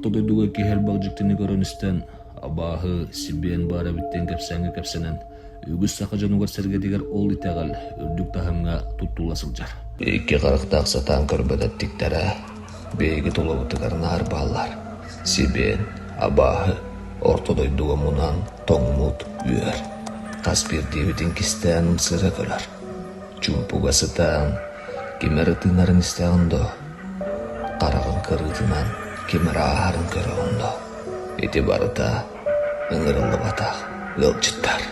ортодойдуга кихел багжыктыны көрөнүстен абаахы сибиен бара биттен кепсеңи кепсенен үгүс сакажанугар сергедигер ол итегал үрдүк тахымга туттуласылжар. Эки карыктак сатан көрбөдөттиктері бейги тулабытыгарнаар баалар. Сибиен абаахы ортодойдуга мунан тоңмут үөр. Каспир дебитин кистен сыра көлөр. Чумпуга сытан кемер тынарын истеғындо. Қарағын кырытынан кемер ағарын көріғындо. Эти барыта ыңырылы батақ ылчыттар.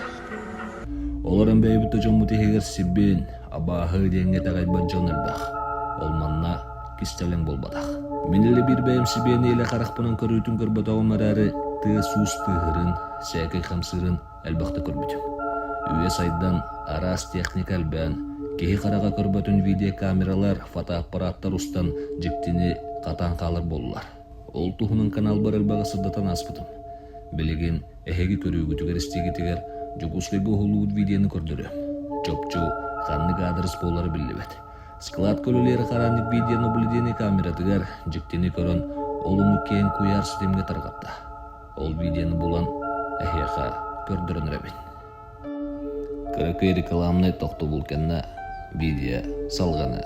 Оларын бейбітті жоммуты хегер сиббен абаахы денге тағайбан жонырдақ. Ол манна кистелен болбадақ. Менелі бір бәйім сиббен еле қарақпынан көрітін көрбатауын әрі тығы суыз тығырын, сәкей қамсырын әлбақты көрбітім. Үйе сайдан арас техника әлбән, кеhi қараға көрбөтін видеокамералар, фотоаппараттар устан жіктіні қатан қалыр болулар. Ол тұхының канал бар әлбаға сырдатан аспытым. Білеген әхеги көрігі түгерістегі тегер жүгіслі бұғылуыд видеоны көрдірі. Чопчу қанны қадырыс болары білібет. Склад көлілері қаранық видеоны білдені камера тегер жіктіні көрін олыны кен куяр системге тарғапта. Ол видеоны болан әхеға көрдірін рәбін. Кырыкы рекламны тоқты бұлкенна видео салғаны,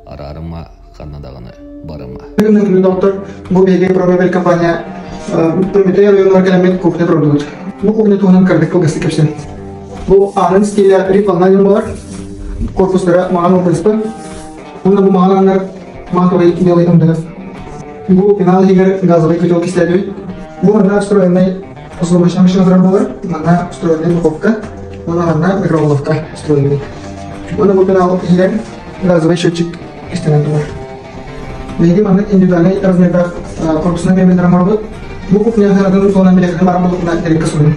арарыма қанадағыны барыма. Доктор, bu BG Probabel компания Prometeo районlar келемет кухня продукт. Bu кухня туғынан кірдік кылгысы кепсен. Bu арын стилі рифланған болар, корпустары маған опылыспы. Бұнда bu мағананлар матовый белый ұмдығы. Bu пенал егер газовый котел кистелі. Bu мына устроенный условочный машиназрар болар, мына устроенный духовка, мына микроволновка устроенный. Бұны bu пенал егер газовый счетчик кистелен болар. Бейді маңы индивидуальный размердақ корпусына мебелдерін марабы. Bu кухня ғарадың соңынан білекінің марабылығына дерекке сұлын.